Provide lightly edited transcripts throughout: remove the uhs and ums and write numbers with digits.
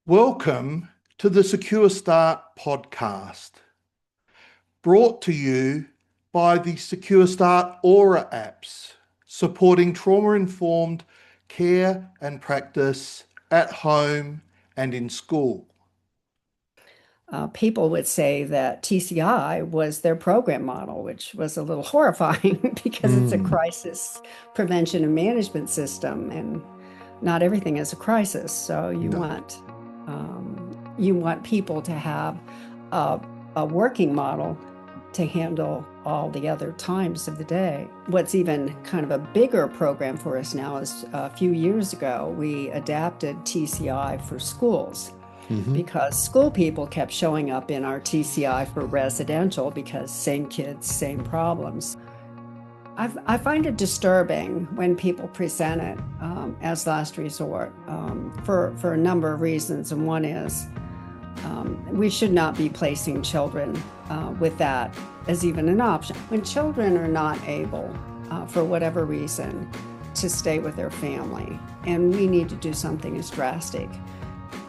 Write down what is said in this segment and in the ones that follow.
Welcome to the Secure Start podcast, brought to you by the Secure Start Aura apps, supporting trauma-informed care and practice at home and in school. People would say that TCI was their program model, which was a little horrifying because it's a Mm, crisis prevention and management system, and not everything is a crisis. So no. you want people to have a, a working model to handle all the other times of the day. What's even kind of a bigger program for us now is a few years ago, we adapted TCI for schools Mhm. because school people kept showing up in our TCI for residential because same kids, same problems. I find it disturbing when people present it as last resort for a number of reasons. And one is we should not be placing children with that as even an option. When children are not able, for whatever reason, to stay with their family, and we need to do something as drastic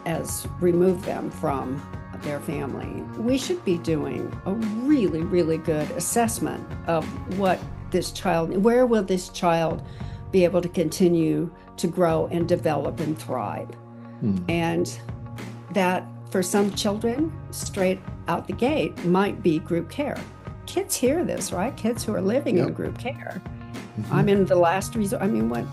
as remove them from their family, we should be doing a really, really good assessment of where will this child be able to continue to grow and develop and thrive. Mm. And that for some children, straight out the gate, might be group care. Kids hear this, right? Kids who are living in Yep. group care. Mhm. I'm in the last resort. I mean, what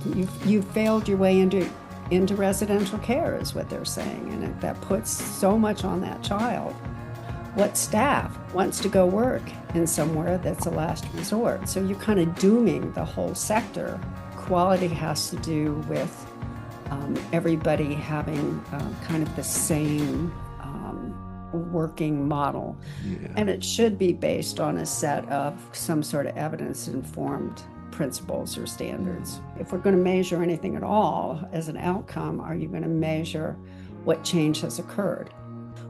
you've failed your way into residential care is what they're saying, and that puts so much on that child. What staff wants to go work in somewhere that's a last resort? So you're kind of dooming the whole sector. Quality has to do with everybody having kind of the same working model. Yeah. And it should be based on a set of some sort of evidence-informed principles or standards. If we're going to measure anything at all as an outcome, are you going to measure what change has occurred?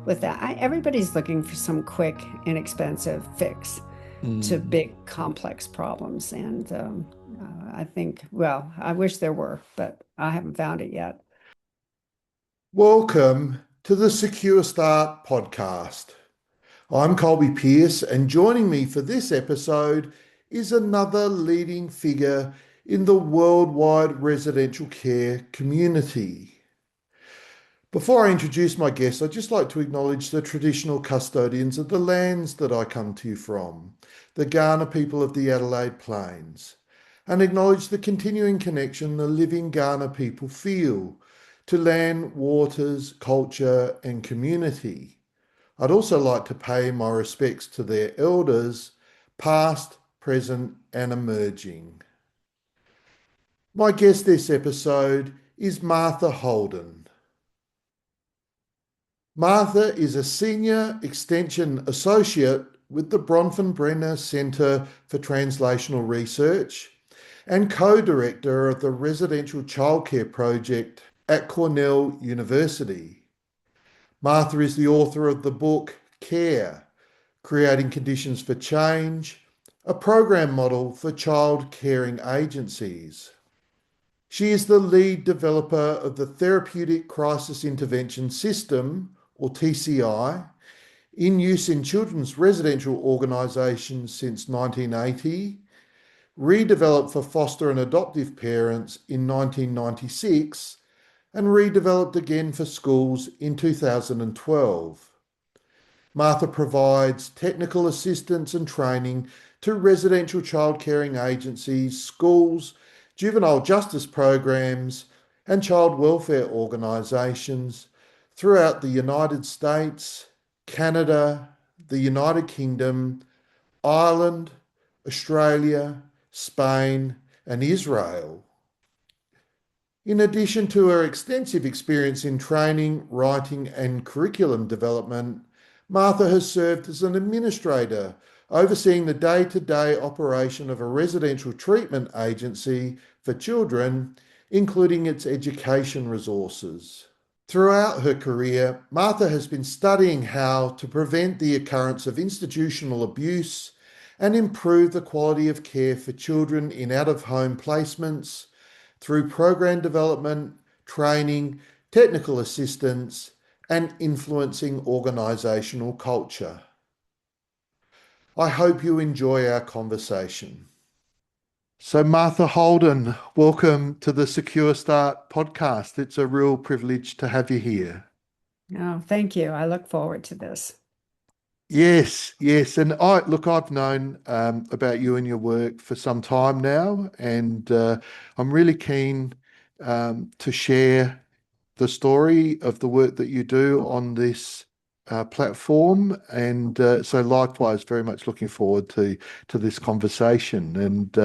With that, everybody's looking for some quick, inexpensive fix to Mm. big, complex problems. And I think, well, I wish there were, but I haven't found it yet. Welcome to the Secure Start podcast. I'm Colby Pierce, and joining me for this episode is another leading figure in the worldwide residential care community. Before I introduce my guest, I'd just like to acknowledge the traditional custodians of the lands that I come to you from, the Kaurna people of the Adelaide Plains, and acknowledge the continuing connection the living Kaurna people feel to land, waters, culture, and community. I'd also like to pay my respects to their elders, past, present, and emerging. My guest this episode is Martha Holden. Martha is a Senior Extension Associate with the Bronfenbrenner Centre for Translational Research and co-director of the Residential Childcare Project at Cornell University. Martha is the author of the book Care, Creating Conditions for Change, a program model for child caring agencies. She is the lead developer of the Therapeutic Crisis Intervention System, or TCI, in use in children's residential organisations since 1980, redeveloped for foster and adoptive parents in 1996, and redeveloped again for schools in 2012. Martha provides technical assistance and training to residential child caring agencies, schools, juvenile justice programs, and child welfare organisations throughout the United States, Canada, the United Kingdom, Ireland, Australia, Spain, and Israel. In addition to her extensive experience in training, writing, and curriculum development, Martha has served as an administrator, overseeing the day-to-day operation of a residential treatment agency for children, including its education resources. Throughout her career, Martha has been studying how to prevent the occurrence of institutional abuse and improve the quality of care for children in out-of-home placements through program development, training, technical assistance, and influencing organisational culture. I hope you enjoy our conversation. So, Martha Holden, welcome to the Secure Start podcast. It's a real privilege to have you here. Oh, thank you. I look forward to this. Yes, yes. And I've known about you and your work for some time now, and I'm really keen to share the story of the work that you do on this platform. And so, likewise, very much looking forward to this conversation. And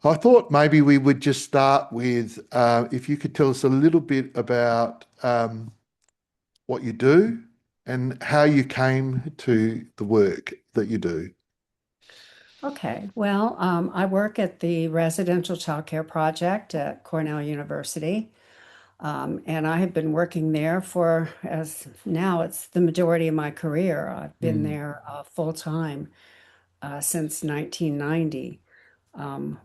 I thought maybe we would just start with if you could tell us a little bit about what you do and how you came to the work that you do. Okay, well, I work at the Residential Childcare Project at Cornell University, and I have been working there for as now it's the majority of my career. I've been Mm, there full time since 1990,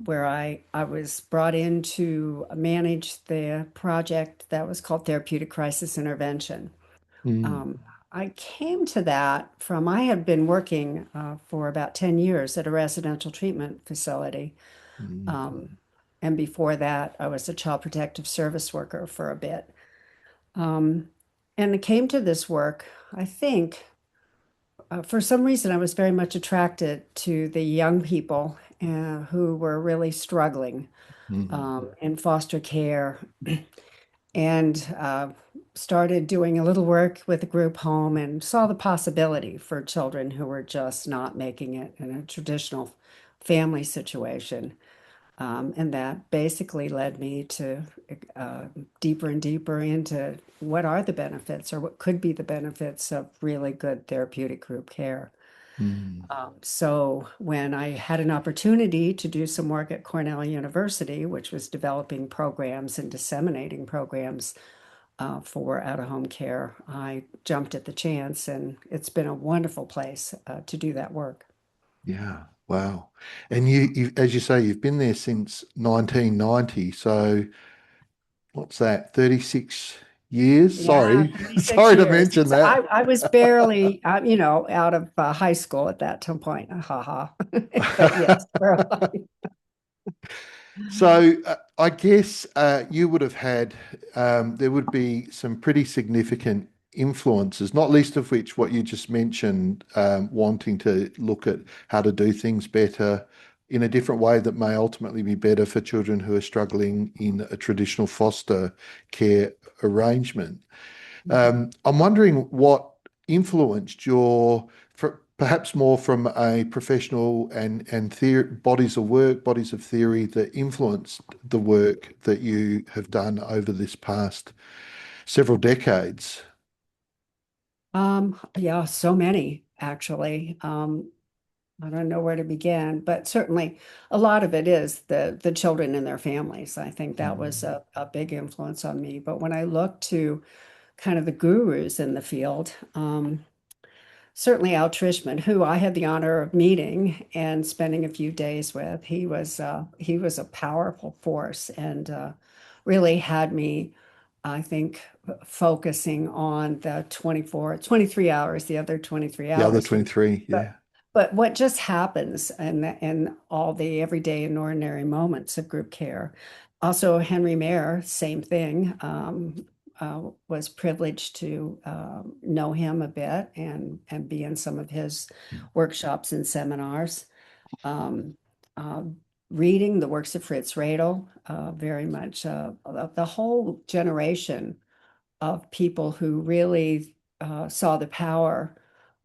where I was brought in to manage the project that was called Therapeutic Crisis Intervention. mm, Um, I came to that from I had been working for about 10 years at a residential treatment facility. mm, Um, and before that, I was a child protective service worker for a bit. Um, and I came to this work, I think, for some reason, I was very much attracted to the young people who were really struggling mm, in foster care and started doing a little work with a group home and saw the possibility for children who were just not making it in a traditional family situation. And that basically led me to deeper and deeper into what are the benefits or what could be the benefits of really good therapeutic group care. mm. So when I had an opportunity to do some work at Cornell University, which was developing programs and disseminating programs for out-of-home care, I jumped at the chance, and it's been a wonderful place to do that work. Yeah, wow. And as you say, you've been there since 1990. So what's that? 36 years? Yeah, Sorry, 36 sorry to years. mention So I, that. I was barely, out of high school at that point. Ha ha. But yes, So I guess you would have had there would be some pretty significant influences, not least of which what you just mentioned, wanting to look at how to do things better in a different way that may ultimately be better for children who are struggling in a traditional foster care arrangement. I'm wondering what influenced perhaps more from a professional and bodies of work, bodies of theory that influenced the work that you have done over this past several decades. yeah, so many actually. I don't know where to begin, but certainly a lot of it is the children and their families. I think that was Mm, a big influence on me. But when I look to kind of the gurus in the field, certainly Al Trishman, who I had the honor of meeting and spending a few days with, he was a powerful force and really had me, I think, focusing on the 23 hours, the other 23 the other hours. 23, But yeah. but what just happens in all the everyday and ordinary moments of group care. Also, Henry Mayer, same thing. Was privileged to know him a bit and be in some of his workshops and seminars. Um, uh, Reading the works of Fritz Radel, very much the whole generation of people who really saw the power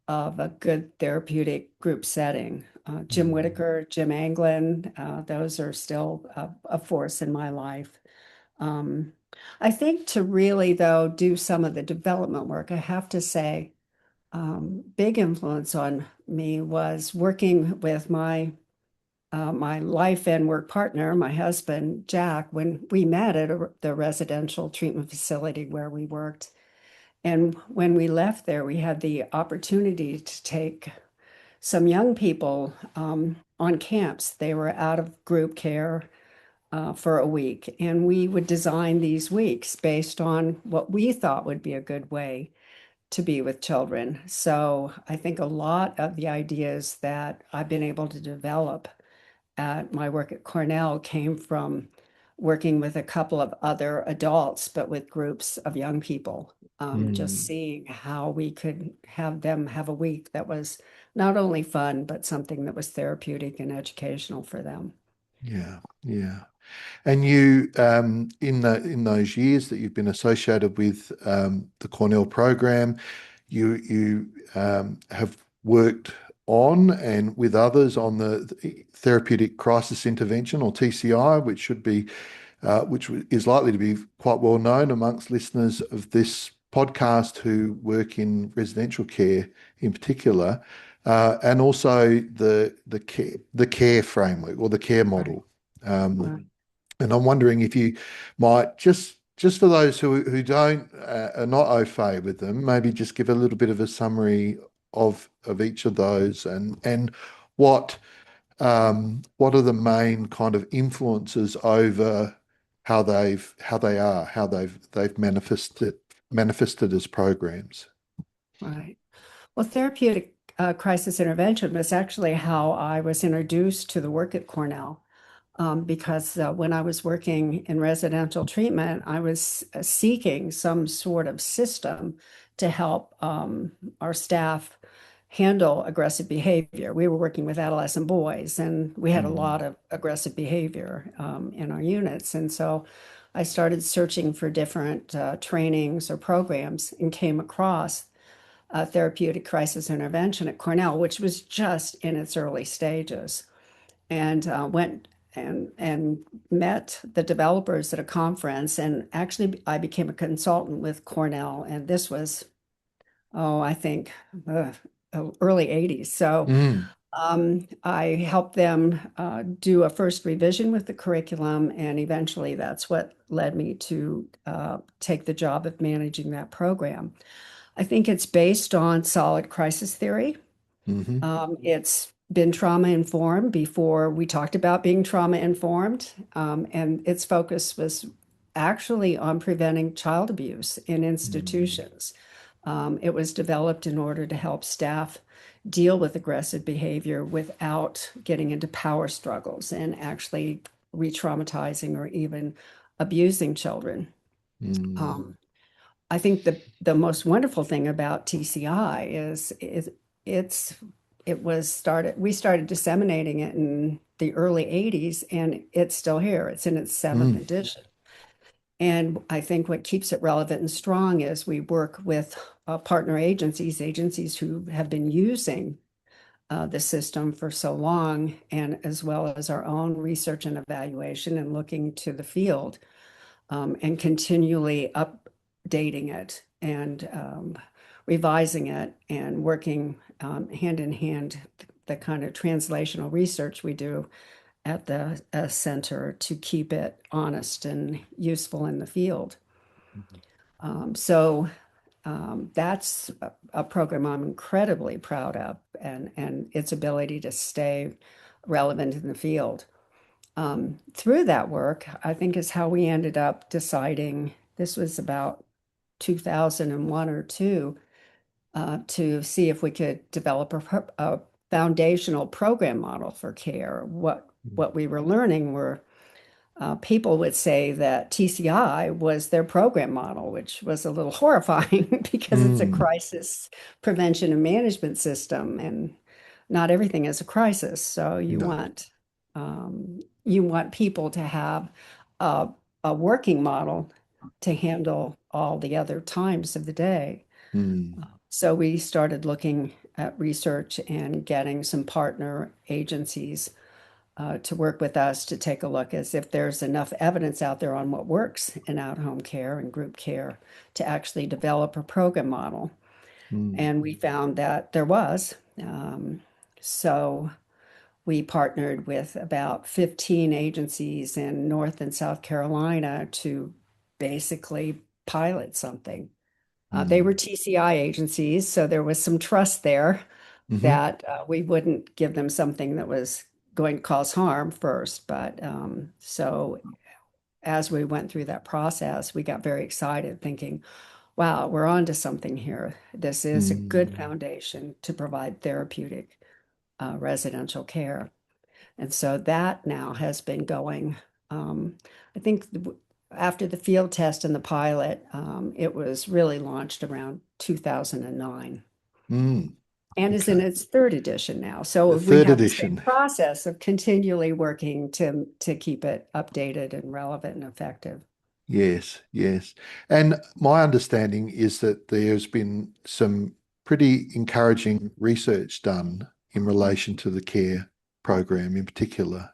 of a good therapeutic group setting. Jim Mm, Whitaker, Jim Anglin, those are still a force in my life. Um, I think to really, though, do some of the development work, I have to say, big influence on me was working with my life and work partner, my husband, Jack, when we met at the residential treatment facility where we worked. And when we left there, we had the opportunity to take some young people on camps. They were out of group care for a week. And we would design these weeks based on what we thought would be a good way to be with children. So I think a lot of the ideas that I've been able to develop at my work at Cornell came from working with a couple of other adults, but with groups of young people, just Mm. seeing how we could have them have a week that was not only fun, but something that was therapeutic and educational for them. Yeah, yeah. And you, in those years that you've been associated with the Cornell program, you have worked on and with others on the therapeutic crisis intervention, or TCI, which is likely to be quite well known amongst listeners of this podcast who work in residential care in particular, and also the care framework or the care Right. model. Um, Right. and I'm wondering if you might just for those who don't are not au fait with them, maybe just give a little bit of a summary of each of those and what what are the main kind of influences over how they've manifested as programs. Right. Well, therapeutic crisis intervention was actually how I was introduced to the work at Cornell. Because when I was working in residential treatment, I was seeking some sort of system to help our staff handle aggressive behavior. We were working with adolescent boys, and we had a Mm, lot of aggressive behavior in our units. And so I started searching for different trainings or programs and came across therapeutic crisis intervention at Cornell, which was just in its early stages, and went and met the developers at a conference. And actually, I became a consultant with Cornell, and this was, oh, I think uh, early 80s. So mm, I helped them do a first revision with the curriculum, and eventually that's what led me to take the job of managing that program. I think it's based on solid crisis theory. hmm It's been trauma informed before we talked about being trauma informed, and its focus was actually on preventing child abuse in mm, institutions. It was developed in order to help staff deal with aggressive behavior without getting into power struggles and actually re-traumatizing or even abusing children. mm, Um, I think the most wonderful thing about TCI is it's it was started we started disseminating it in the early 80s, and it's still here. It's in its seventh mm, edition. And I think what keeps it relevant and strong is we work with partner agencies who have been using the system for so long, and as well as our own research and evaluation and looking to the field and continually updating it and revising it and working hand in hand the kind of translational research we do at the center to keep it honest and useful in the field. So that's a program I'm incredibly proud of, and its ability to stay relevant in the field. Through that work, I think is how we ended up deciding, this was about 2001 or two, to see if we could develop a foundational program model for care. What we were learning were people would say that TCI was their program model, which was a little horrifying because it's a mm. crisis prevention and management system, and not everything is a crisis. So No. you want people to have a, a working model to handle all the other times of the day. Mm, So we started looking at research and getting some partner agencies to work with us to take a look as if there's enough evidence out there on what works in out-home care and group care to actually develop a program model. mm, And we found that there was. So we partnered with about 15 agencies in North and South Carolina to basically pilot something. They were mm, TCI agencies, so there was some trust there hmm that we wouldn't give them something that was going to cause harm first. But so as we went through that process, we got very excited, thinking, wow, we're on to something here. This is a good Mm. foundation to provide therapeutic residential care. And so that now has been going. Um, I think after the field test and the pilot, it was really launched around 2009 Mm. and is in Okay. its third edition now. The So we third have the same edition. process of continually working to keep it updated and relevant and effective. Yes, yes. And my understanding is that there's been some pretty encouraging research done in relation to the care program in particular.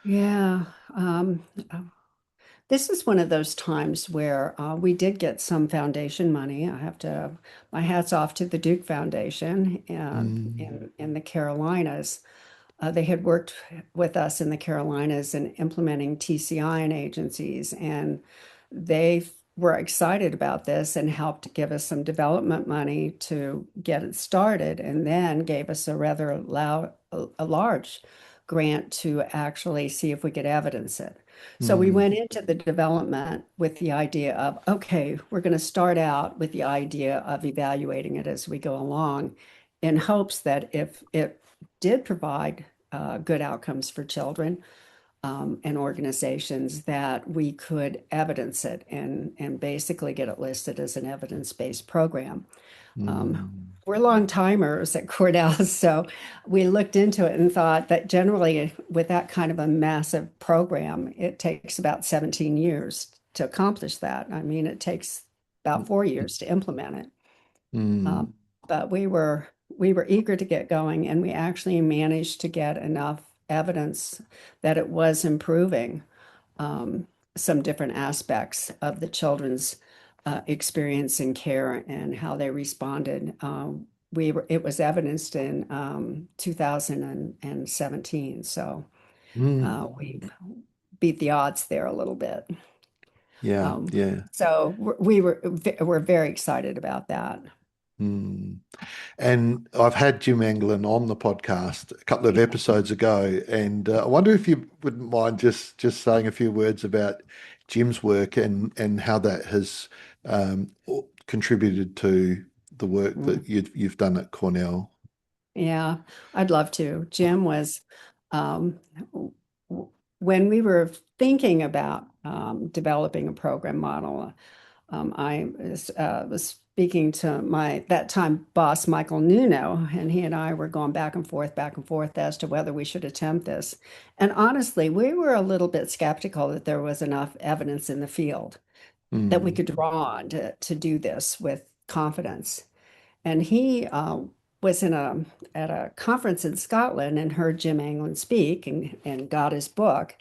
Yeah. This is one of those times where we did get some foundation money. I have to, my hat's off to the Duke Foundation Mm. in the Carolinas. They had worked with us in the Carolinas in implementing TCI in agencies, and they were excited about this and helped give us some development money to get it started, and then gave us a rather a large grant to actually see if we could evidence it. So we Mm. went into the development with the idea of, okay, we're going to start out with the idea of evaluating it as we go along in hopes that if it did provide good outcomes for children and organizations, that we could evidence it and basically get it listed as an evidence-based program. Mm. We're long timers at Cornell, so we looked into it and thought that generally, with that kind of a massive program, it takes about 17 years to accomplish that. I mean, it takes about 4 years to implement it. Mm. Um, but we were eager to get going, and we actually managed to get enough evidence that it was improving um, some different aspects of the children's experience in care and how they responded. It was evidenced in 2017, so Mm. we beat the odds there a little bit. Yeah, Um, yeah. so we're very excited about that. Mm. And I've had Jim Anglin on the podcast a couple of episodes ago, and I wonder if you wouldn't mind just saying a few words about Jim's work and how that has contributed to the work Mm. that you've done at Cornell. Yeah, I'd love to. Jim was, um, when we were thinking about developing a program model, I was speaking to my that time boss, Michael Nuno, and he and I were going back and forth as to whether we should attempt this. And honestly, we were a little bit skeptical that there was enough evidence in the field that we Mm. could draw on to do this with confidence. And he was at a conference in Scotland and heard Jim Anglin speak and got his book,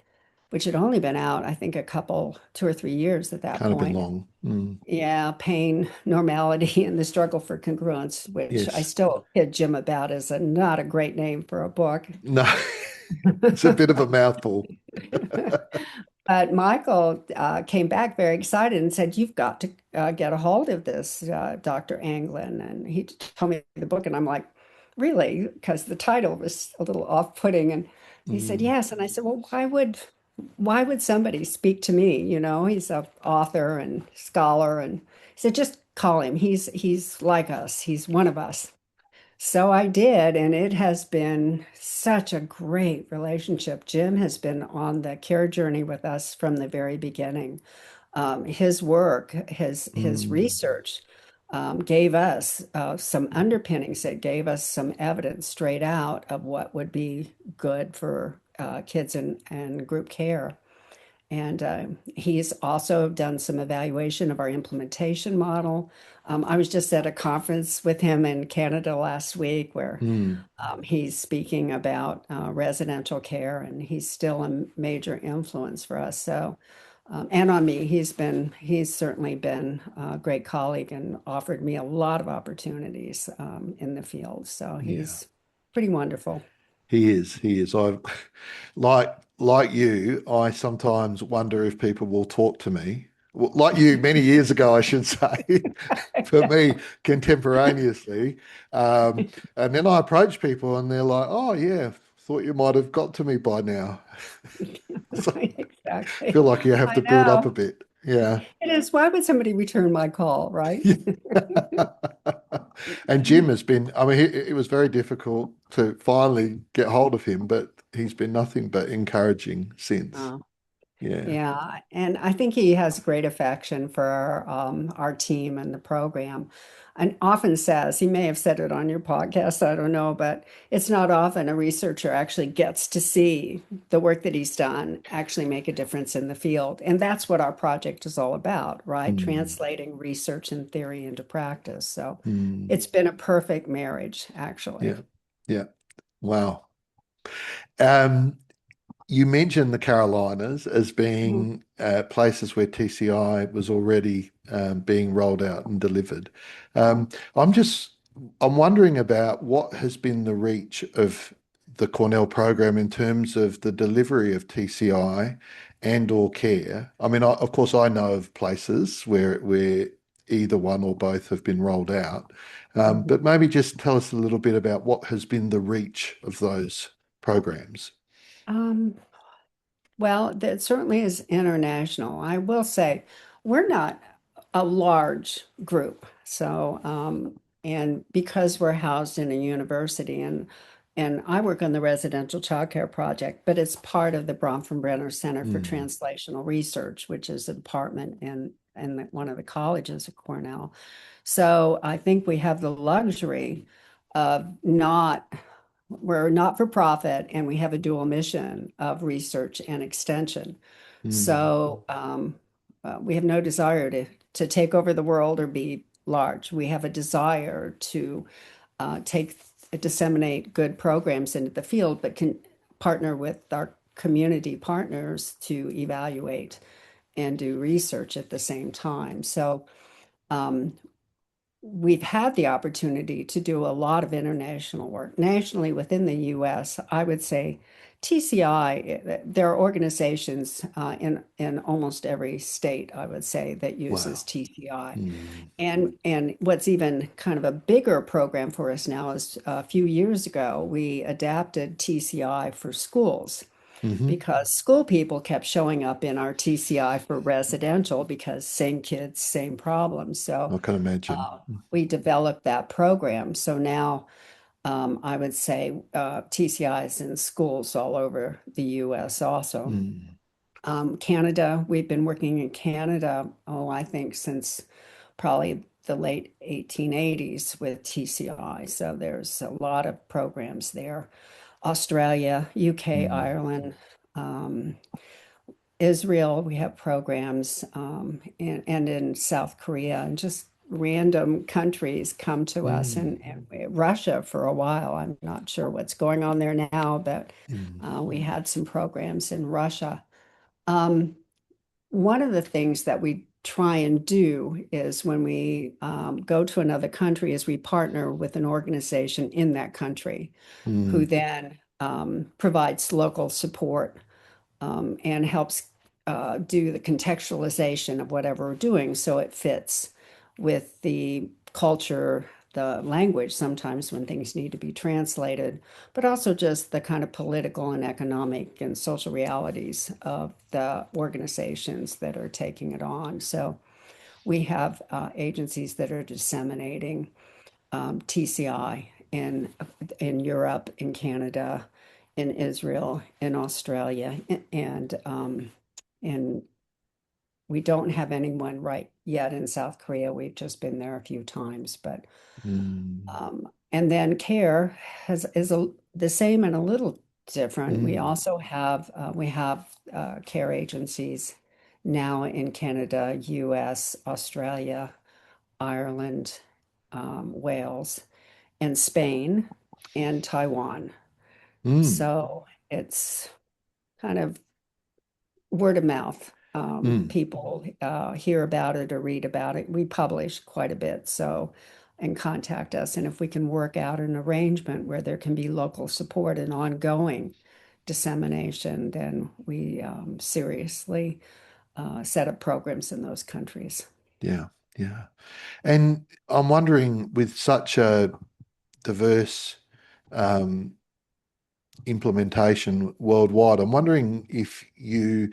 which had only been out, I think, 2 or 3 years at that Can't have been point. long. Mm. Yeah, pain, normality, and the struggle for congruence, which I Yes. still kid Jim about as not a great name for a book. No, it's a bit of a mouthful. But Michael came back very excited and said, "You've got to get a hold of this, Dr. Anglin." And he told me the book, and I'm like, "Really?" Because the title was a little off-putting. And he said, Mm. "Yes." And I said, "Well, why would somebody speak to me? You know, he's an author and scholar." And he said, "Just call him. He's like us. He's one of us." So I did, and it has been such a great relationship. Jim has been on the care journey with us from the very beginning. His work, his Mm. research, gave us some underpinnings that gave us some evidence straight out of what would be good for kids and group care. And he's also done some evaluation of our implementation model. I was just at a conference with him in Canada last week where Mm. he's speaking about residential care, and he's still a major influence for us. So, and on me, he's certainly been a great colleague and offered me a lot of opportunities in the field. So Yeah. he's pretty wonderful. He is. He is. I like you, I sometimes wonder if people will talk to me. Well, like you many years ago, I should say, for me contemporaneously. And then I approach people and they're like, oh yeah. thought you might have got to me by now. So, feel Exactly. like you have I to build up a know. bit. Yeah. It is. Why would somebody return my call, right? And Jim has been, I mean, it was very difficult to finally get hold of him, but he's been nothing but encouraging since. Oh, Yeah. yeah, and I think he has great affection for our team and the program, and often says, he may have said it on your podcast, I don't know, but it's not often a researcher actually gets to see the work that he's done actually make a difference in the field. And that's what our project is all about, right? Mm, Translating research and theory into practice. So mm, it's been a perfect marriage, actually. yeah. Yeah. Wow. Um, You mentioned the Carolinas as Mhm. being places where TCI was already being rolled out and delivered. Um, I'm just I'm wondering about what has been the reach of the Cornell program in terms of the delivery of TCI and or care. I mean, of course, I know of places where either one or both have been rolled out, Mhm. but maybe just tell us a little bit about what has been the reach of those programs. Um, Well, that certainly is international. I will say we're not a large group. So, and because we're housed in a university and I work on the residential childcare project, but it's part of the Bronfenbrenner Center for Mm, Translational Research, which is a department in one of the colleges at Cornell. So I think we have the luxury of not we're not for profit and we have a dual mission of research and extension. mm. So we have no desire to take over the world or be large. We have a desire to take disseminate good programs into the field, but can partner with our community partners to evaluate and do research at the same time. So um, we've had the opportunity to do a lot of international work nationally within the US. I would say TCI, there are organizations in almost every state, I would say, that uses Wow. TCI. Mm, And what's even kind of a bigger program for us now is a few years ago, we adapted TCI for schools hmm. because school people kept showing up in our TCI for residential because same kids, same problems. So I can imagine. uh, we developed that program. So now I would say TCI is in schools all over the US also. Mm, Canada, we've been working in Canada, oh, I think since probably the late 1880s with TCI. So there's a lot of programs there. Australia, UK, mm, Ireland, um, Israel, we have programs, and in South Korea, and just random countries come to us, mm, and Russia for a while. I'm not sure what's going on there now, but mm, we had some programs in Russia. Um, One of the things that we try and do is when we go to another country is we partner with an organization in that country who mm, then provides local support and helps do the contextualization of whatever we're doing so it fits with the culture, the language sometimes when things need to be translated, but also just the kind of political and economic and social realities of the organizations that are taking it on. So we have agencies that are disseminating TCI in Europe, in Canada, in Israel, in Australia, and we don't have anyone right yet in South Korea. We've just been there a few times, but mm, and then care the same and a little different. We mm, also have care agencies now in Canada, U.S., Australia, Ireland, Wales, and Spain and Taiwan. mm, So it's kind of word of mouth. mm. People hear about it or read about it. We publish quite a bit, so and contact us. And if we can work out an arrangement where there can be local support and ongoing dissemination, then we seriously set up programs in those countries. Yeah, yeah. And I'm wondering, with such a diverse um, implementation worldwide. I'm wondering if you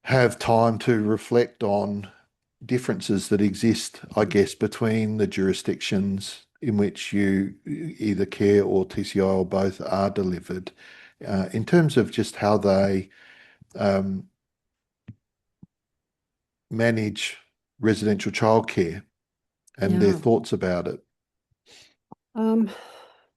have time to reflect on differences that exist, I guess, between the jurisdictions in which you either care or TCI or both are delivered, in terms of just how they um, manage residential childcare and their Yeah. thoughts about it. Um,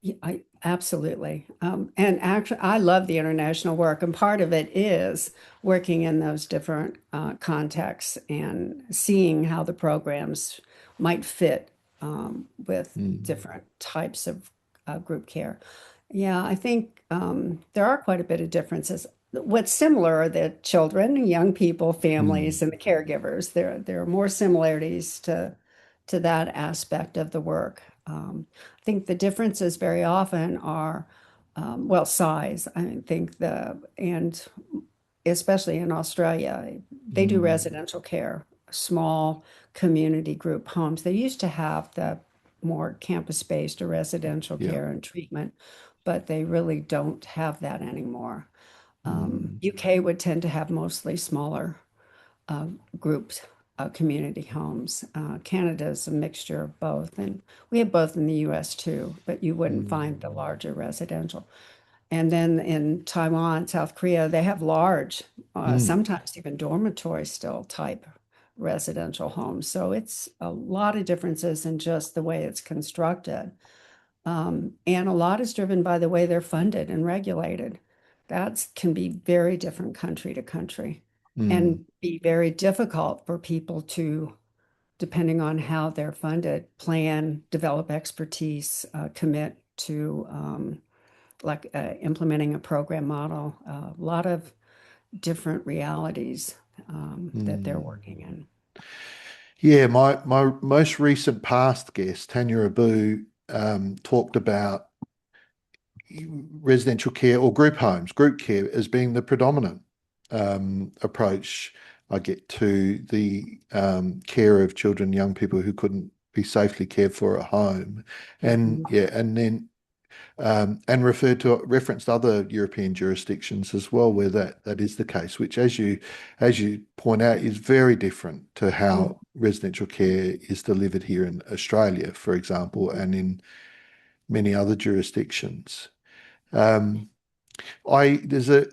yeah, I absolutely. And actually, I love the international work, and part of it is working in those different contexts and seeing how the programs might fit with Mm, different types of group care. Yeah, I think there are quite a bit of differences. What's similar are the children, young people, mm, families, and the caregivers. There are more similarities to that aspect of the work. I think the differences very often are, well, size. I think and especially in Australia, they do mm, residential care, small community group homes. They used to have the more campus-based or residential yeah. care and treatment, but they really don't have that anymore. Mm, UK would tend to have mostly smaller groups, community homes. Canada's a mixture of both, and we have both in the US too, but you wouldn't find the mm, larger residential. And then in Taiwan, South Korea, they have large, mm, sometimes even dormitory still type residential homes. So it's a lot of differences in just the way it's constructed. And a lot is driven by the way they're funded and regulated. That can be very different country to country mm, and be very difficult for people to, depending on how they're funded, plan, develop expertise, commit to implementing a program model. A lot of different realities that they're mm. working in. Yeah, my most recent past guest, Tanya Abu, talked about residential care or group homes, group care as being the predominant approach, I get, to the care of children, young people who couldn't be safely cared for at home, and Mhm. yeah, and referred to referenced other European jurisdictions as well where that is the case, which, as you point out, is very different to Mm. how residential care is delivered here in Australia, for example, and in many other jurisdictions. Um, I there's a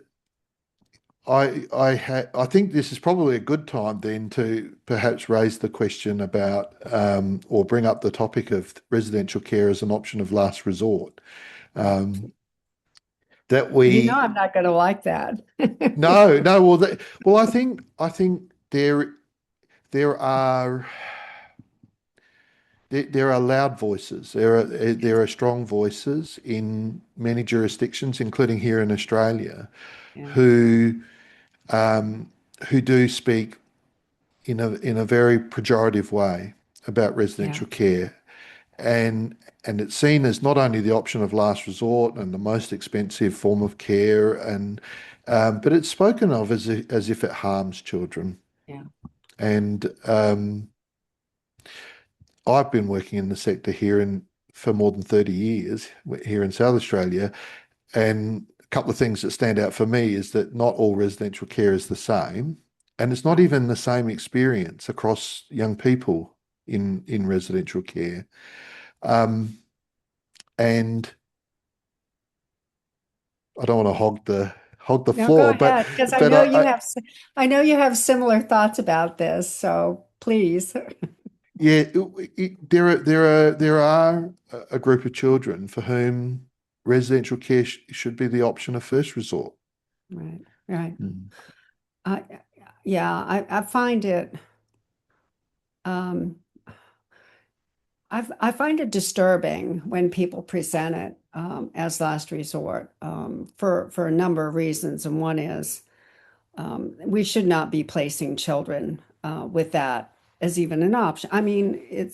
I think this is probably a good time then to perhaps raise the question about or bring up the topic of residential care as an option of last resort. Um, that You know, we I'm not going to like that. No, no, well, I think there are there are loud voices. There are strong voices in many jurisdictions, including here in Australia, Yeah, who um, who do speak in a very pejorative way about yeah, residential care, and and it's seen as not only the option of last resort and the most expensive form of care, and but it's spoken of as if it harms children. yeah. And I've been working in the sector here for more than 30 years here in South Australia, and a couple of things that stand out for me is that not all residential care is the same, and it's not Right. even the same experience across young people in residential care. Um, and I don't want to hog the No, go floor, but ahead, because but I know you have similar thoughts about this. So please. yeah, there are a group of children for whom residential care should be the option of first resort. Right, right. Mm, I, yeah, I find it. Um, I find it disturbing when people present it as last resort for a number of reasons, and one is we should not be placing children with that as even an option. I mean,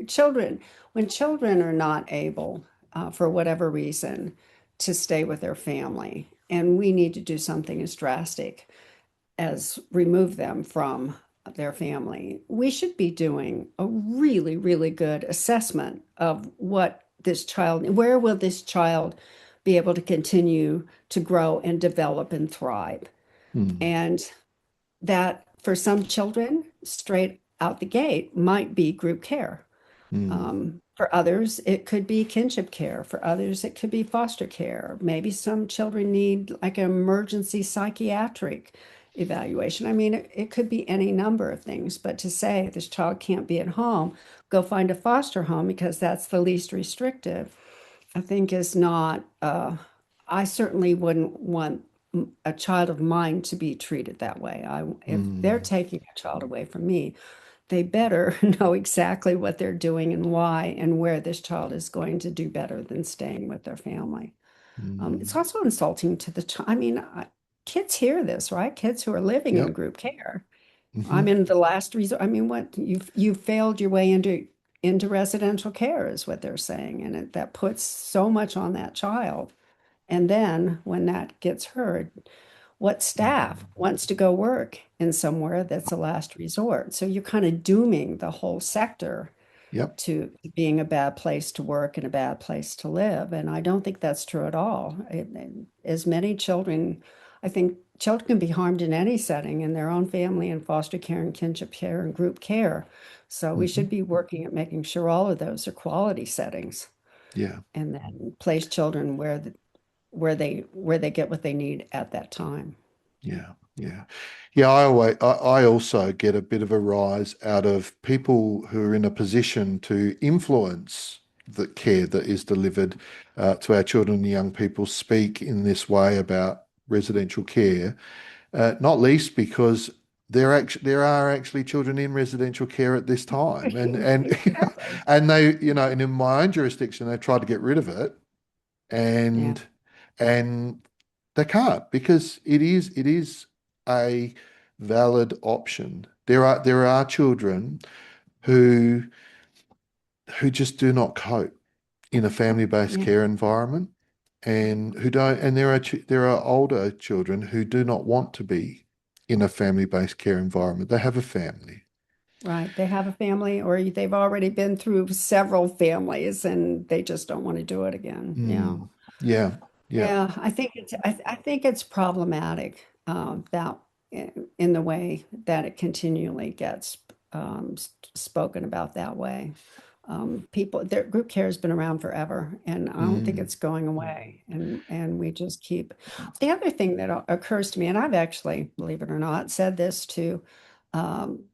children, when children are not able, for whatever reason, to stay with their family, and we need to do something as drastic as remove them from their family, we should be doing a really, really good assessment of what this child, where will this child be able to continue to grow and develop and thrive. Mm, And that for some children, straight out the gate, might be group care. mm, For others, it could be kinship care. For others, it could be foster care. Maybe some children need like an emergency psychiatric evaluation. I mean, it could be any number of things, but to say this child can't be at home, go find a foster home because that's the least restrictive, I think is not, I certainly wouldn't want a child of mine to be treated that way. If they're mm, taking a child away from me, they better know exactly what they're doing and why and where this child is going to do better than staying with their family. It's mm. also insulting to the child. I mean, kids hear this, right? Kids who are living in Yep. group care. Hmm. I'm in the last resort. I mean, what you've failed your way into residential care is what they're saying, and that puts so much on that child. And then when that gets heard, what staff wants to go work in somewhere that's a last resort? So you're kind of dooming the whole sector Yep. to being a bad place to work and a bad place to live. And I don't think that's true at all. As many children, I think children can be harmed in any setting in their own family and foster care and kinship care and group care. So we Hmm. should be working at making sure all of those are quality settings Yeah. and then place children where they get what they need at that time. Yeah. Yeah. Yeah. I also get a bit of a rise out of people who are in a position to influence the care that is delivered to our children and young people speak in this way about residential care, not least because there are actually children in residential care at this time, and Exactly. and they, and in my own jurisdiction, they've tried to get rid of it, Yeah. and and they can't because it is a valid option. There are children who just do not cope in a family-based Yeah. care environment, and who don't, and there are older children who do not want to be in a family-based care environment. They have a family. Right. They have a family or they've already been through several families and they just don't want to do it again. Yeah. Mm, yeah, yeah, Yeah. I think it's problematic that in the way that it continually gets spoken about that way. Their group care has been around forever, and I don't think mm, it's going away. And we just keep. The other thing that occurs to me, and I've actually, believe it or not, said this to um,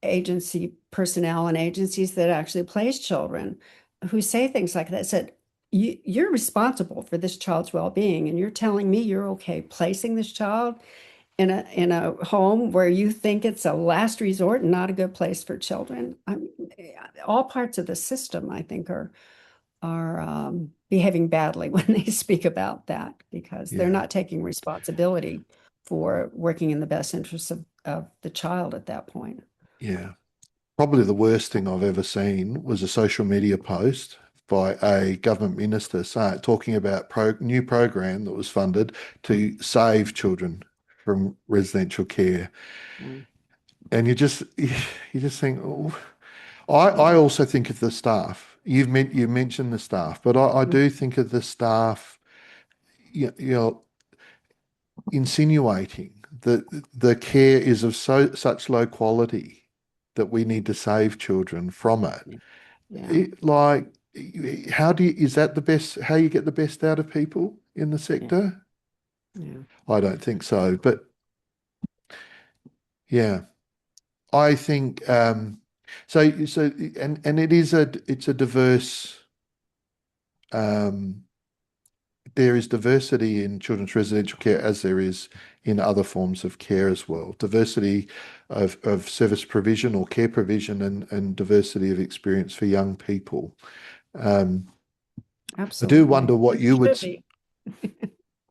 agency personnel and agencies that actually place children, who say things like that. Said, you're responsible for this child's well-being, and you're telling me you're okay placing this child in a home where you think it's a last resort and not a good place for children. I mean, all parts of the system, I think, are behaving badly when they speak about that because they're yeah, not taking responsibility for working in the best interests of the child at that point. yeah. Probably the worst thing I've ever seen was a social media post by a government minister talking about new program that was funded to save children from residential care. Yeah, And you just think, oh, I yeah, also think of the staff. You mentioned the staff, but I mm, do think of the staff, you know, insinuating that the care is of such low quality that we need to save children from it. yeah, yeah, Like, is that the best, how you get the best out of people in the yeah, sector? yeah. I don't think so. But yeah, I think and it's a diverse um there is diversity in children's residential care as there is in other forms of care as well. Diversity of service provision or care provision and diversity of experience for young people. Um, I do Absolutely. wonder what And it you would, should be.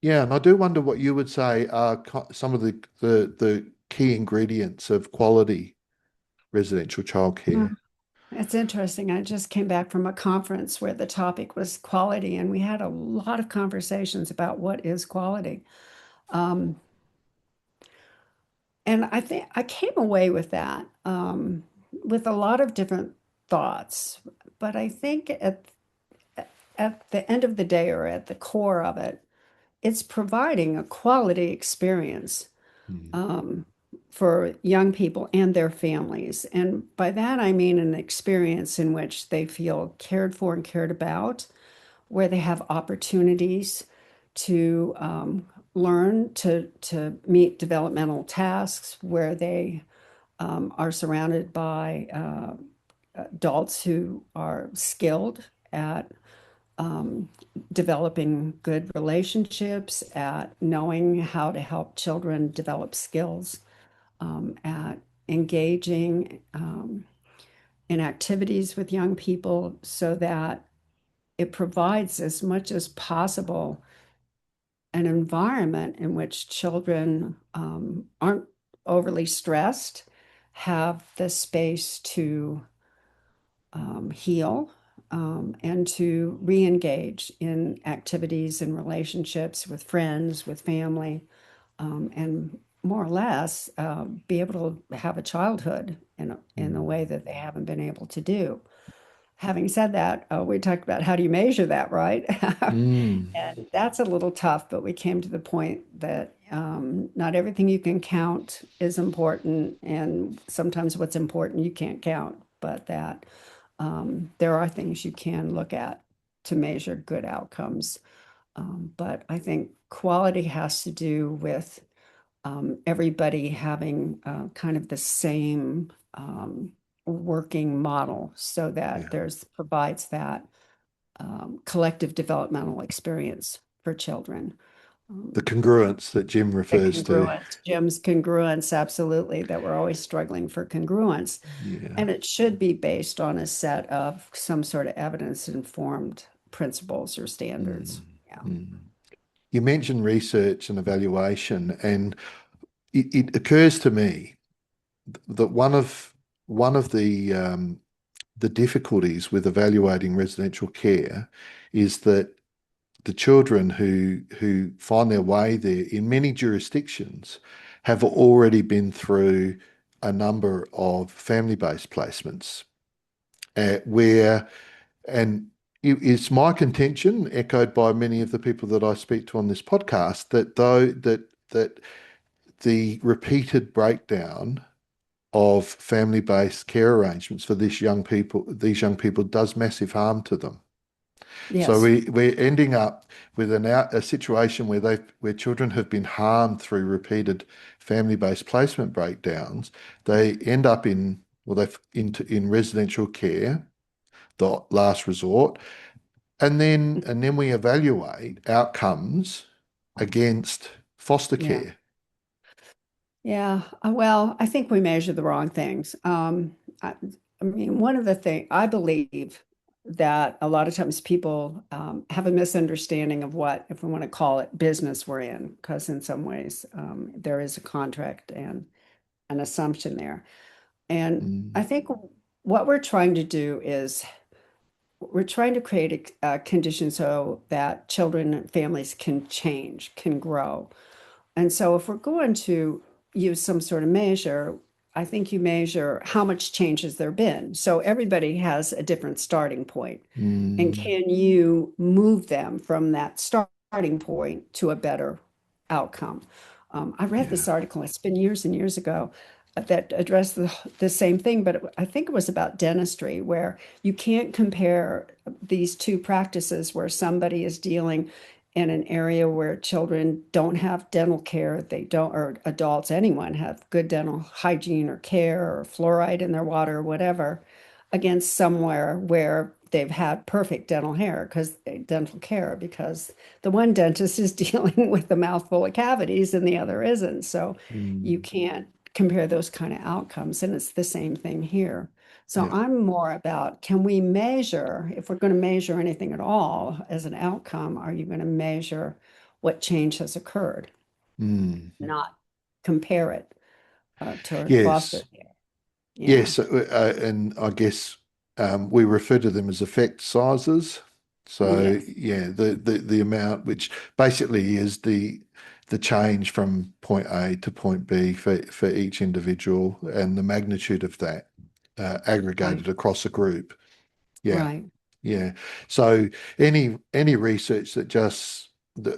yeah, and I do wonder what you would say are some of the key ingredients of quality residential Well, childcare. it's interesting. I just came back from a conference where the topic was quality, and we had a lot of conversations about what is quality. Um, and I think I came away with that with a lot of different thoughts. But I think at the end of the day, or at the core of it, it's providing a quality experience Mm. um, for young people and their families. And by that, I mean an experience in which they feel cared for and cared about, where they have opportunities to learn to meet developmental tasks, where they are surrounded by adults who are skilled at developing good relationships, at knowing how to help children develop skills, at engaging in activities with young people so that it provides as much as possible an environment in which children aren't overly stressed, have the space to heal, and to re-engage in activities and relationships with friends, with family, and more or less be able to have a childhood in a Mm. way that they haven't been able to do. Having said that, we talked about how do you measure that, right? Mm. And that's a little tough, but we came to the point that not everything you can count is important, and sometimes what's important you can't count, but that there are things you can look at to measure good outcomes. But I think quality has to do with everybody having kind of the same working model so that Yeah. there's provides that collective developmental experience for children. The Um, congruence that Jim the refers to. congruence, Jim's congruence, absolutely, that we're always struggling for congruence. Yeah. And it should be based on a set of some sort of evidence-informed principles or standards. Mm. Yeah. Mm. You mentioned research and evaluation, and it occurs to me that one of the difficulties with evaluating residential care is that the children who find their way there in many jurisdictions have already been through a number of family-based placements where and it's my contention, echoed by many of the people that I speak to on this podcast, that the repeated breakdown of family-based care arrangements for these young people does massive harm to them. So Yes. we're ending up with a situation where children have been harmed through repeated family-based placement breakdowns. They end up in residential care, the last resort, and then we evaluate outcomes against foster Yeah. care. Yeah. Well, I think we measure the wrong things. I mean, one of the things I believe that a lot of times people have a misunderstanding of what, if we want to call it, business we're in, because in some ways there is a contract and an assumption there. And I Mm. think what we're trying to do is we're trying to create a condition so that children and families can change, can grow. And so if we're going to use some sort of measure, I think you measure how much change has there been. So everybody has a different starting point. And Mm. can you move them from that starting point to a better outcome? I read Yeah. this article, it's been years and years ago, that addressed the same thing, but I think it was about dentistry, where you can't compare these two practices where somebody is dealing in an area where children don't have dental care, they don't, or adults, anyone have good dental hygiene or care or fluoride in their water or whatever, against somewhere where they've had perfect dental care because the one dentist is dealing with a mouthful of cavities and the other isn't. So you Mm. can't compare those kind of outcomes. And it's the same thing here. So Yeah. I'm more about, can we measure, if we're going to measure anything at all as an outcome, are you going to measure what change has occurred, Mm. not compare it to foster Yes. care? Yeah. Yes. And I guess we refer to them as effect sizes. So Yes. yeah, the amount which basically is the change from point A to point B for each individual and the magnitude of that Right. aggregated across a group. Yeah. Right. Yeah. So any research that just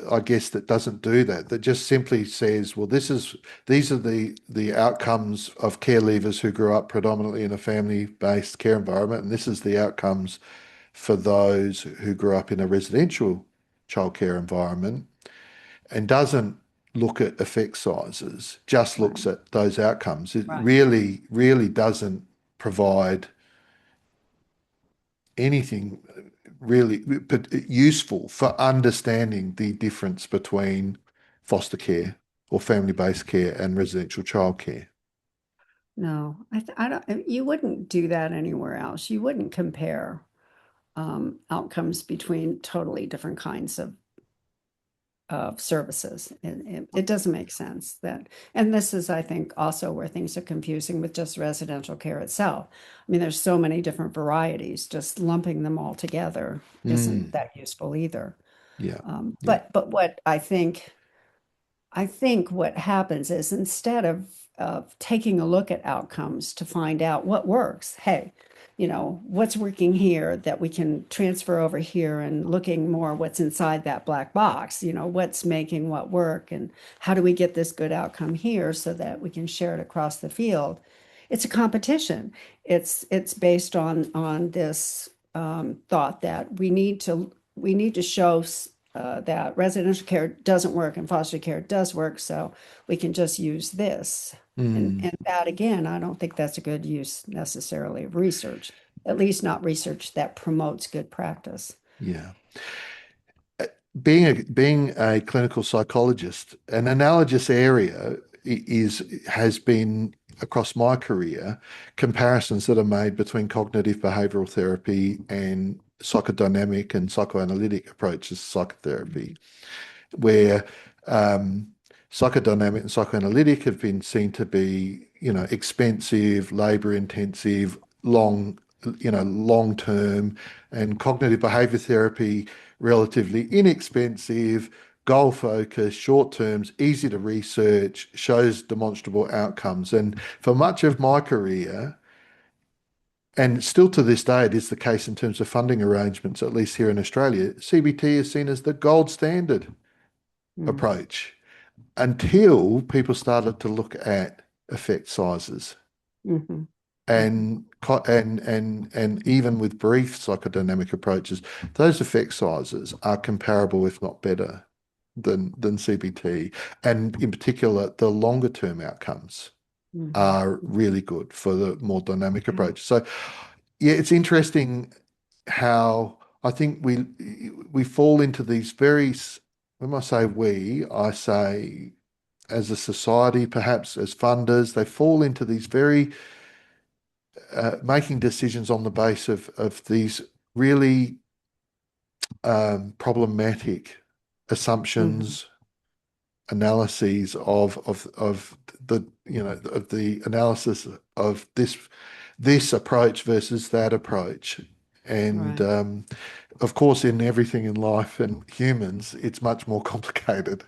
I guess that doesn't do that, that just simply says, well, these are the outcomes of care leavers who grew up predominantly in a family-based care environment, and this is the outcomes for those who grew up in a residential childcare environment, and doesn't look at effect sizes, just Right, looks at those outcomes. It right. really doesn't provide anything really useful for understanding the difference between foster care or family-based care and residential childcare. No, I don't, you wouldn't do that anywhere else. You wouldn't compare outcomes between totally different kinds of services. It doesn't make sense that, and this is, I think, also where things are confusing with just residential care itself. I mean, there's so many different varieties, just lumping them all together isn't Mm, that useful either. yeah, yeah. But what I think what happens is instead of taking a look at outcomes to find out what works, hey, what's working here that we can transfer over here and looking more what's inside that black box, what's making what work and how do we get this good outcome here so that we can share it across the field. It's a competition. It's based on this thought that we need to show that residential care doesn't work and foster care does work, so we can just use this. And Mm, and that again, I don't think that's a good use necessarily of research, at least not research that promotes good practice. yeah. Being a clinical psychologist, an analogous area has been across my career comparisons that are made between cognitive behavioral therapy and psychodynamic and psychoanalytic approaches to psychotherapy, where um, psychodynamic and psychoanalytic have been seen to be, expensive, labor intensive, long term, and cognitive behavior therapy, relatively inexpensive, goal focused, short terms, easy to research, shows demonstrable outcomes. And for much of my career, and still to this day, it is the case in terms of funding arrangements, at least here in Australia, CBT is seen as the gold standard Mm, approach until people started to look at effect sizes. mhm, mhm. And even with brief psychodynamic approaches, those effect sizes are comparable, if not better, than CBT. And in particular, the longer term outcomes Mhm. are really good for the more dynamic Okay. approach. So yeah, it's interesting how I think we fall into these very, when I say we, I say as a society, perhaps as funders, they fall into these very making decisions on the base of these really problematic Mhm. assumptions, analyses of the of the analysis of this approach versus that approach. And Right. of course, in everything in life and humans, it's much more complicated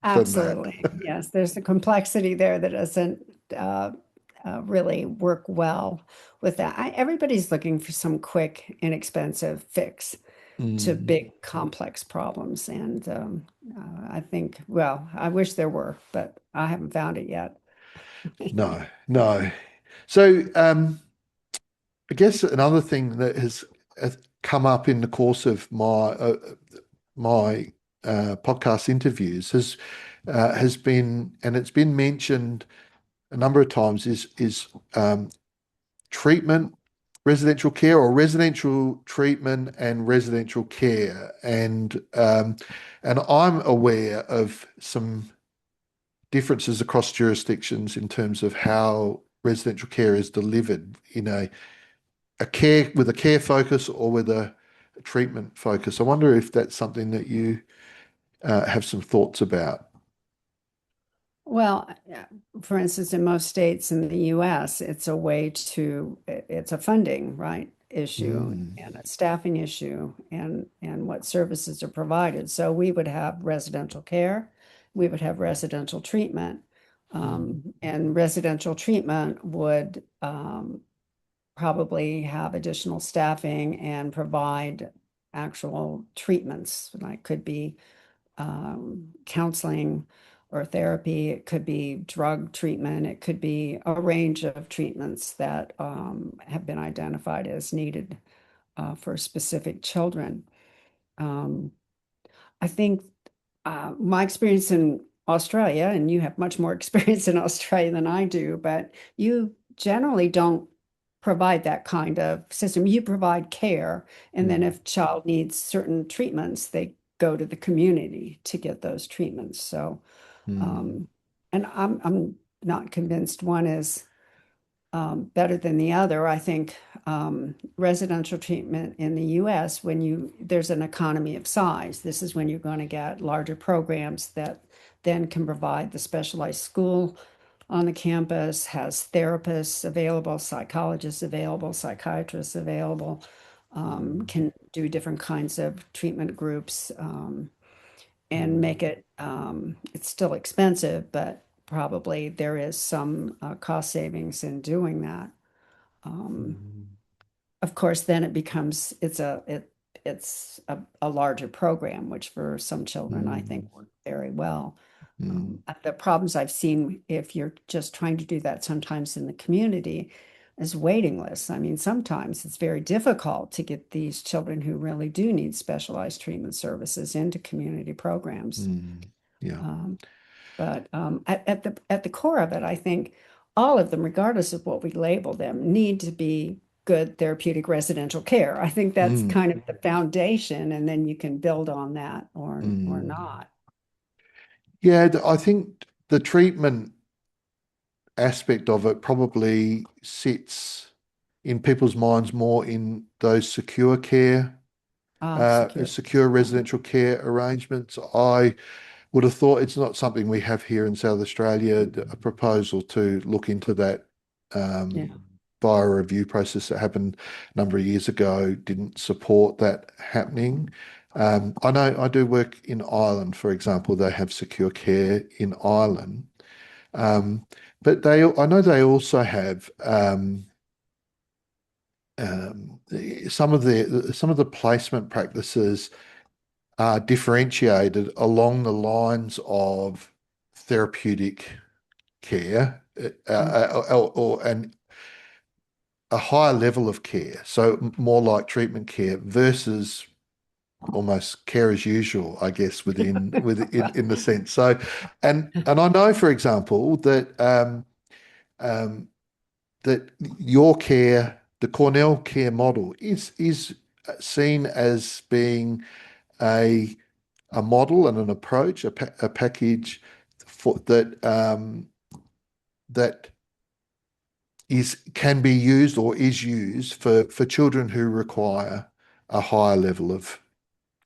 than that. Absolutely. Yes, there's a complexity there that doesn't uh, really work well with that. Everybody's looking for some quick, inexpensive fix to Mm, big, complex problems. And I think, well, I wish there were, but I haven't found it yet. no, no. So I guess another thing that has come up in the course of my podcast interviews has been, and it's been mentioned a number of times, is treatment, residential care, or residential treatment and residential care, and I'm aware of some differences across jurisdictions in terms of how residential care is delivered in a care with a care focus or with a treatment focus. I wonder if that's something that you have some thoughts about. Well, yeah, for instance, in most states in the US, it's a way to, it's a funding, right, issue Mm, and a staffing issue and what services are provided. So we would have residential care, we would have residential treatment, mm, and residential treatment would probably have additional staffing and provide actual treatments. Like could be counseling or therapy, it could be drug treatment, it could be a range of treatments that have been identified as needed for specific children. Um, I think my experience in Australia, and you have much more experience in Australia than I do, but you generally don't provide that kind of system. You provide care, and then Mm, if child needs certain treatments, they go to the community to get those treatments. So, mm, um, and I'm not convinced one is better than the other. I think residential treatment in the US, when there's an economy of size, this is when you're going to get larger programs that then can provide the specialized school on the campus, has therapists available, psychologists available, psychiatrists available, mm, can do different kinds of treatment groups, and mm, make it, it's still expensive, but probably there is some cost savings in doing that. Um, mm, of course, then it becomes it's a larger program, which for some children I think mm, work very well. mm, The problems I've seen if you're just trying to do that sometimes in the community is waiting lists. I mean, sometimes it's very difficult to get these children who really do need specialized treatment services into community programs. mm. Yeah. Um, but at the core of it, I think all of them, regardless of what we label them, need to be good therapeutic residential care. I think that's Mm, kind of the foundation, and then you can build on that or mm. not. Yeah, I think the treatment aspect of it probably sits in people's minds more in those secure care, Ah, secure. secure Yeah, residential care arrangements. I would have thought it's not something we have here in South Australia, a proposal to look into that yeah. um, via a review process that happened a number of years ago didn't support that happening. I know I do work in Ireland, for example, they have secure care in Ireland. Um, but I know they also have um, some of the placement practices are differentiated along the lines of therapeutic care Mm. and a higher level of care. So more like treatment care versus almost care as usual, I guess, in the sense. So, and I know, for example, um, that your care, the Cornell care model, is seen as being a a model and an approach, a package for that is can be used or is used for children who require a higher level of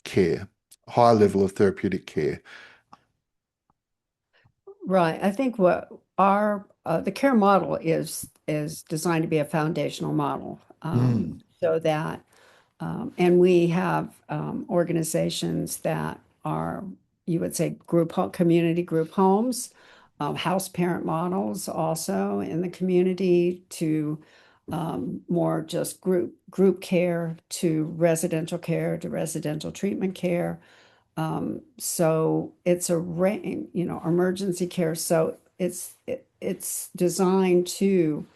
care, higher level of therapeutic care. Right. I think what our the care model is designed to be a foundational model, Mm, so that and we have organizations that are, you would say, community group homes, house parent models also in the community to more just group care to residential treatment care. So it's a range, emergency care. So it's designed to,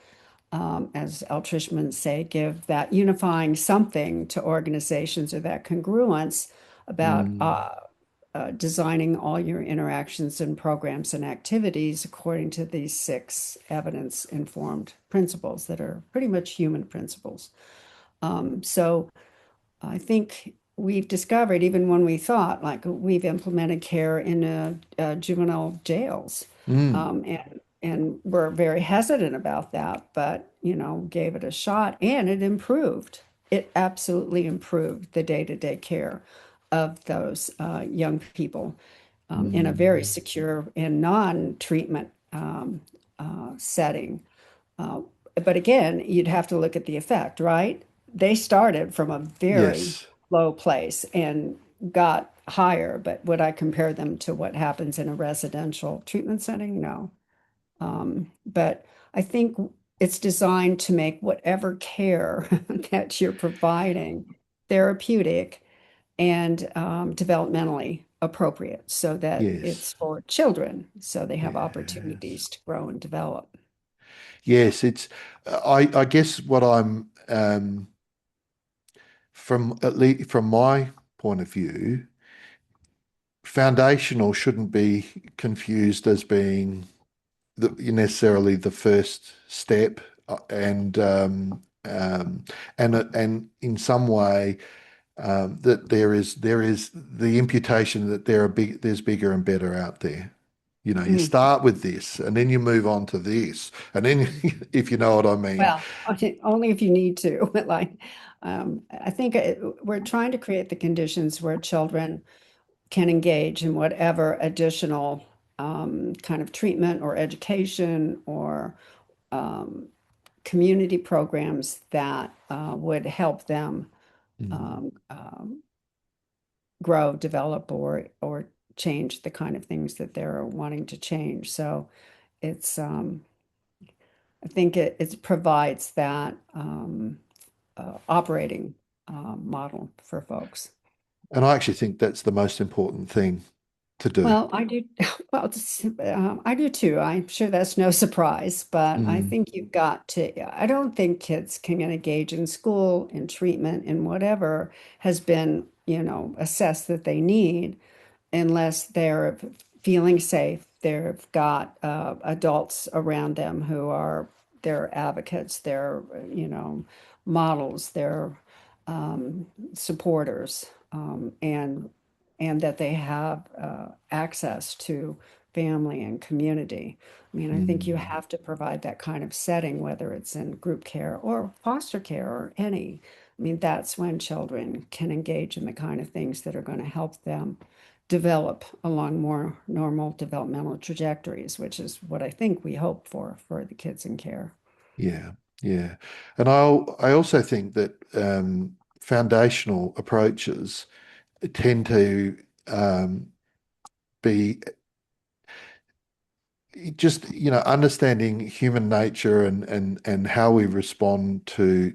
as Altrishman say, give that unifying something to organizations or that congruence about mm, designing all your interactions and programs and activities according to these six evidence-informed principles that are pretty much human principles. So I think we've discovered, even when we thought like we've implemented care in juvenile jails, mm, and we're very hesitant about that, but gave it a shot, and it improved. It absolutely improved the day-to-day care of those young people in a mm. very secure and non-treatment setting. Uh, but again, you'd have to look at the effect, right? They started from a very Yes. low place and got higher, but would I compare them to what happens in a residential treatment setting? No. But I think it's designed to make whatever care that you're providing therapeutic and developmentally appropriate so that Yes. it's for children, so they have Yes. opportunities to grow and develop. Yes, it's I guess what I'm from at least from my point of view, foundational shouldn't be confused as being necessarily the first step, and in some way that there is the imputation that there's bigger and better out there. You Mm. start with this, and then you move on to this, and then if you know what I mean. Well, okay, only if you need to. Like, I think we're trying to create the conditions where children can engage in whatever additional kind of treatment or education or um, community programs that would help them Mm. grow, develop, or change the kind of things that they're wanting to change. So it's I think it provides that operating model for folks. And I actually think that's the most important thing to do. Well, I do. Well, I do too. I'm sure that's no surprise, but I Mm. think you've got to. I don't think kids can engage in school, in treatment, in whatever has been, assessed that they need unless they're feeling safe. They've got adults around them who are their advocates, their, models, their um, supporters, and that they have access to family and community. I mean, I think you Mm. have to provide that kind of setting, whether it's in group care or foster care or any. I mean, that's when children can engage in the kind of things that are going to help them develop along more normal developmental trajectories, which is what I think we hope for the kids in care. Yeah, yeah. And I also think that foundational approaches tend to be just, understanding human nature and how we respond to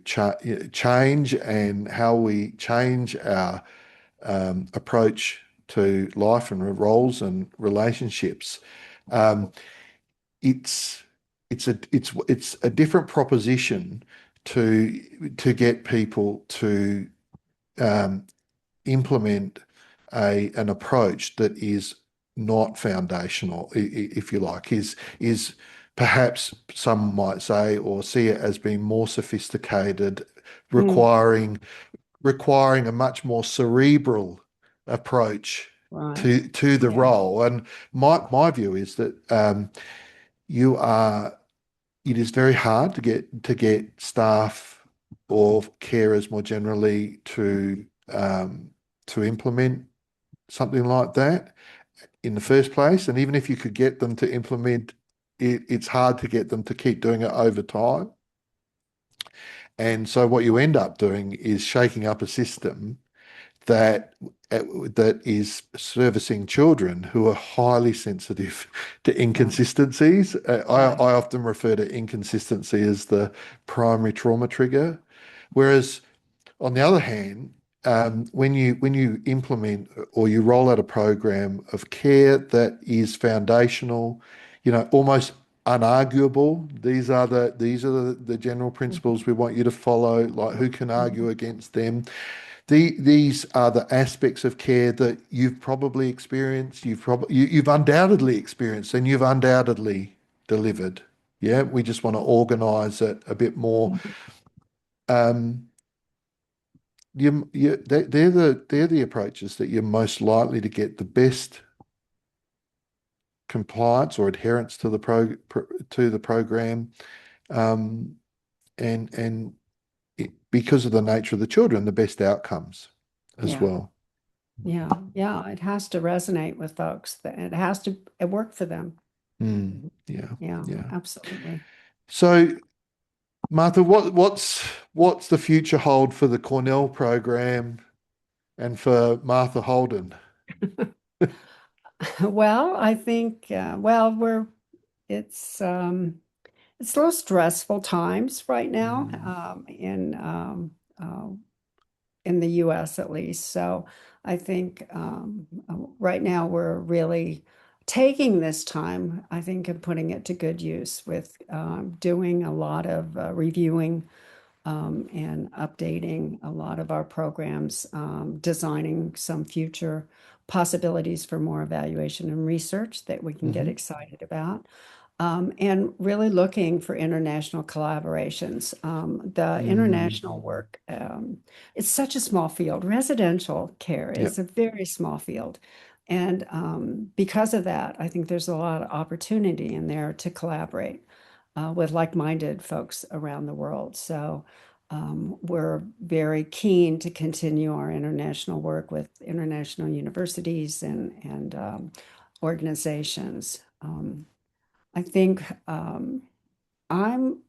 change and how we change our approach to life and roles and relationships. Um, it's it's a different proposition to get people to um, implement an approach that is not foundational, if you like, is perhaps some might say or see it as being more sophisticated, Mm, requiring requiring a much more cerebral approach right. to the Yeah. role. And my view is that you are it is very hard to get staff or carers more generally to implement something like that in the first place. And even if you could get them to implement it, it's hard to get them to keep doing it over time. And so what you end up doing is shaking up a system that that is servicing children who are highly sensitive to Yeah. inconsistencies. Right. I often refer to inconsistency as the primary trauma trigger, whereas on the other hand, when you implement or you roll out a program of care that is foundational, almost unarguable. These are the general Mhm. principles we want you to follow. Like, who can argue against them? These are the aspects of care that you've probably experienced, you've undoubtedly experienced, and you've undoubtedly delivered. Yeah, we just want to organise it a bit more. Mhm. Um, they're the approaches that you're most likely to get the best compliance or adherence to the program, um, and because of the nature of the children, the best outcomes as Yeah. well. Yeah. Yeah. It has to resonate with folks. It has to work for them. Yeah, Yeah, yeah. absolutely. So, Martha, what's the future hold for the Cornell program and for Martha Holden? Well, I think, well, it's It's a little stressful times right now Mm. in the US at least. So I think right now we're really taking this time, I think, and putting it to good use with doing a lot of reviewing and updating a lot of our programs, designing some future possibilities for more evaluation and research that we can get Hmm. excited about. And really looking for international collaborations. The Mm. international work, it's such a small field. Residential care Yeah. is a very small field. And because of that, I think there's a lot of opportunity in there to collaborate with like-minded folks around the world. So we're very keen to continue our international work with international universities and organizations. I think I'm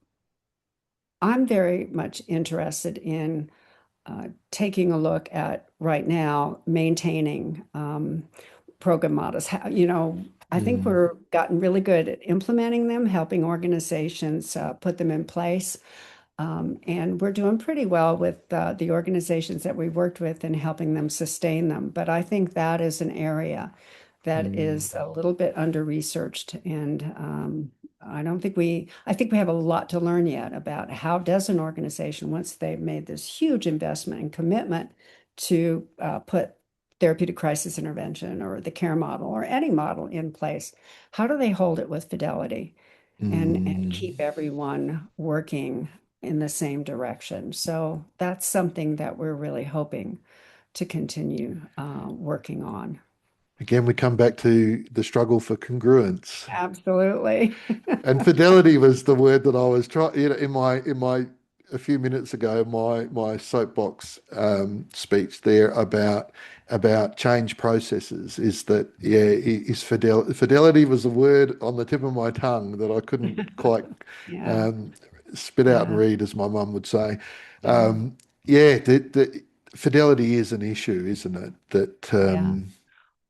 I'm very much interested in taking a look at right now maintaining program models. I think Mm. we're gotten really good at implementing them, helping organizations put them in place. And we're doing pretty well with the organizations that we worked with and helping them sustain them. But I think that is an area that Mm. is a little bit under-researched. And I think we have a lot to learn yet about how does an organization, once they've made this huge investment and commitment to put therapeutic crisis intervention or the care model or any model in place, how do they hold it with fidelity and Mm. keep everyone working in the same direction? So that's something that we're really hoping to continue working on. Again, we come back to the struggle for congruence. Absolutely. And fidelity was the word that I was trying, in my a few minutes ago, my soapbox speech there about change processes is that, yeah, fidelity was a word on the tip of my tongue that I couldn't quite Yeah, um, spit out and yeah, read, as my mum would say. yeah, Yeah, the fidelity is an issue, isn't it? That yeah.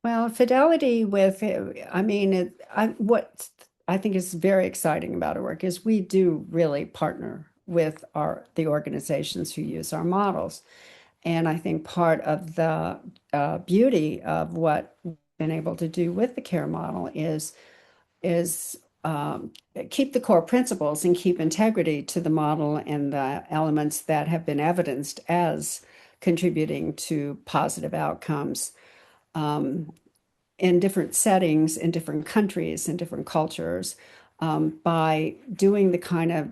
Well, fidelity with, I mean, what I think is very exciting about our work is we do really partner with the organizations who use our models. And I think part of the beauty of what we've been able to do with the care model is keep the core principles and keep integrity to the model and the elements that have been evidenced as contributing to positive outcomes um, in different settings, in different countries, in different cultures, by doing the kind of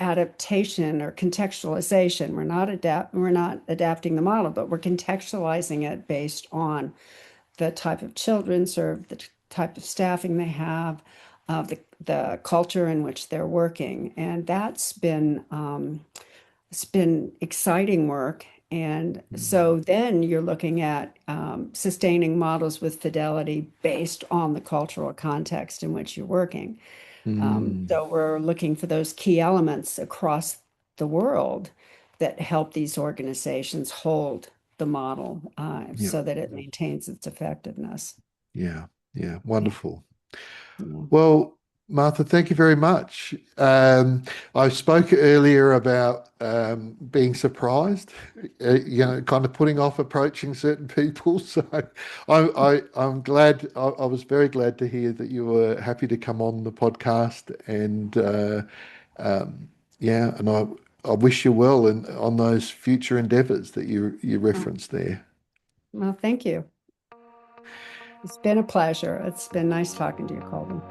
adaptation or contextualization. We're not adapting the model, but we're contextualizing it based on the type of children served, the type of staffing they have, the culture in which they're working. And that's been it's been exciting work. And so then you're looking at sustaining models with fidelity based on the cultural context in which you're working. mm, So we're looking for those key elements across the world that help these organizations hold the model yeah, so that it maintains its effectiveness. yeah, yeah, Yeah. wonderful. Yeah. Well, Martha, thank you very much. I spoke earlier about being surprised, kind of putting off approaching certain people. So I'm glad, I was very glad to hear that you were happy to come on the podcast. And yeah, and I wish you well on those future endeavors that you Oh, referenced there. well, thank you. It's been a pleasure. It's been nice talking to you, Colton.